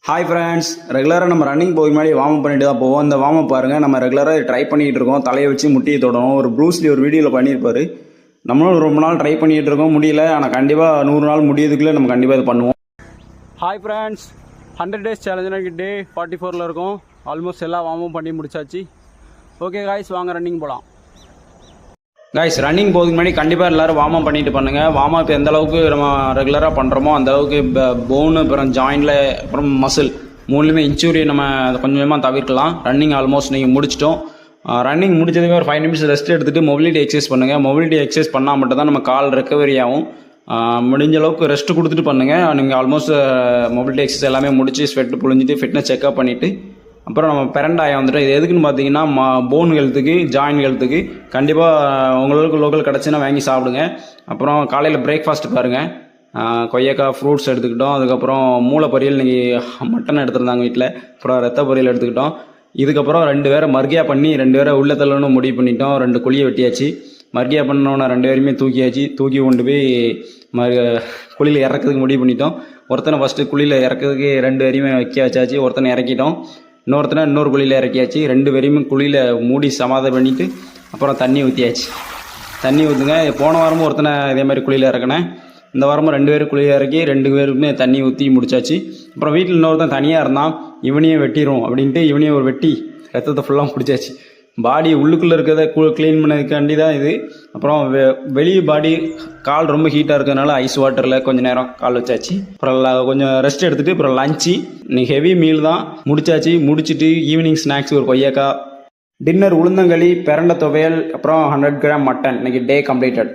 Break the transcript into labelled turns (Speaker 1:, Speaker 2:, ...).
Speaker 1: Hi friends, ரெகுலராக நம்ம running போய் முன்னாடி வார்ம் பண்ணிட்டு தான் போவோம். இந்த வார்ம் பாருங்கள், நம்ம ரெகுலராக ட்ரை பண்ணிகிட்டு இருக்கோம். தலையை வச்சு முட்டியை தொடணும். ஒரு ப்ரூஸ்லி ஒரு வீடியோவில் பண்ணியிருப்பார். நம்மளும் ரொம்ப நாள் ட்ரை பண்ணிகிட்டு இருக்கோம், முடியல. ஆனால் கண்டிப்பாக 100 நாள் முடியறதுக்குள்ளே நம்ம கண்டிப்பாக இது பண்ணுவோம்.
Speaker 2: ஹாய் ஃப்ரெண்ட்ஸ், 100 days சேலஞ்சுனா டே 44 இருக்கும். ஆல்மோஸ்ட் எல்லா வார்மும் பண்ணி முடிச்சாச்சு. ஓகே காய்ஸ், வாங்க ரன்னிங் போகலாம்.
Speaker 1: காய்ஸ், ரன்னிங் போகிறதுக்கு முன்னாடி கண்டிப்பாக எல்லோரும் வார்ம் அப் பண்ணிட்டு பண்ணுங்கள். வார்ம் அப் எந்த அளவுக்கு நம்ம ரெகுலராக பண்ணுறோமோ அந்த அளவுக்கு போனு, அப்புறம் ஜாயிண்டில், அப்புறம் மசில் மூணுலேயுமே இன்ஜூரி நம்ம கொஞ்சம் கொஞ்சமாக தவிர்க்கலாம். ரன்னிங் ஆல்மோஸ்ட் நீங்கள் முடிச்சிட்டோம். ரன்னிங் முடிச்சதுக்கு ஒரு 5 நிமிஷம் ரெஸ்ட் எடுத்துகிட்டு மொபிலிட்டி எக்ஸசைஸ் பண்ணுங்கள். மொபிலிட்டி எக்ஸசைஸ் பண்ணால் மட்டும் தான் நம்ம கால் ரெக்கவரி ஆகும். முடிஞ்ச அளவுக்கு ரெஸ்ட் கொடுத்துட்டு பண்ணுங்கள். நீங்கள் ஆல்மோஸ்ட் மொபிலிட்டி எக்ஸசைஸ் எல்லாமே முடிச்சு ஸ்வெட் புழிஞ்சிட்டு ஃபிட்னஸ் செக்அப் பண்ணிவிட்டு அப்புறம் நம்ம பெரண்டாயம் வந்துட்டோம். இது எதுக்குன்னு பார்த்தீங்கன்னா போன் ஹெல்த்துக்கு, ஜாயின் ஹெல்த்துக்கு கண்டிப்பாக உங்களுக்கு லோக்கல் கிடச்சுன்னா வாங்கி சாப்பிடுங்க. அப்புறம் காலையில் பிரேக்ஃபாஸ்ட் பாருங்கள், கொய்யக்காய் ஃப்ரூட்ஸ் எடுத்துக்கிட்டோம். அதுக்கப்புறம் மூளை பொரியல், இன்றைக்கி மட்டன் எடுத்துருந்தாங்க வீட்டில். அப்புறம் ரத்த பொரியல் எடுத்துக்கிட்டோம். இதுக்கப்புறம் 2 பேரை மர்கியா பண்ணி 2 பேரை உள்ள தள்ளணும்னு முடிவு பண்ணிட்டோம். 2 குழியை வெட்டியாச்சு. மர்கியா பண்ணோன்னா 2 பேருமே தூக்கியாச்சு. தூக்கி கொண்டு போய் குழியில் இறக்கிறதுக்கு முடிவு பண்ணிட்டோம். ஒருத்தனை ஃபஸ்ட்டு குழியில் இறக்கிறதுக்கு 2 பேரையுமே வைக்க வச்சாச்சு. ஒருத்தனை இறக்கிட்டோம். இன்னொருத்தனை இன்னொரு குழியில் இறக்கியாச்சு. 2 பேரையுமே குழியில் மூடி சமாதானம் பண்ணிவிட்டு அப்புறம் தண்ணி ஊற்றியாச்சு. தண்ணி ஊற்றுங்க. போன வாரமும் ஒருத்தனை இதே மாதிரி குழியில் இறக்கினேன். இந்த வாரமும் 2 பேர் குழியில் இறக்கி 2 பேருக்குமே தண்ணி ஊற்றி முடிச்சாச்சு. அப்புறம் வீட்டில் இன்னொருத்தன் தனியாக இருந்தான். இவனையும் வெட்டிடும் அப்படின்ட்டு இவனையும் ஒரு வெட்டி ரத்தத்தை ஃபுல்லாக பிடிச்சாச்சு. பாடி உள்ளுக்குள்ளே இருக்கிறத க்ளீன் பண்ணதுக்காண்டி தான் இது. அப்புறம் வெளியே பாடி கால் ரொம்ப ஹீட்டாக இருக்கிறதுனால ஐஸ் வாட்டரில் கொஞ்சம் நேரம் கால் வச்சாச்சு. அப்புறம் கொஞ்சம் ரெஸ்ட் எடுத்துகிட்டு அப்புறம் லஞ்சு இன்னைக்கு ஹெவி மீல் தான் முடிச்சாச்சு. முடிச்சுட்டு ஈவினிங் ஸ்நாக்ஸ் ஒரு கொய்யாக்காய், டின்னர் உளுந்தங்களி, பிரண்டை துவையல், அப்புறம் 100 கிராம் மட்டன். இன்னைக்கு டே கம்ப்ளீட்டட்.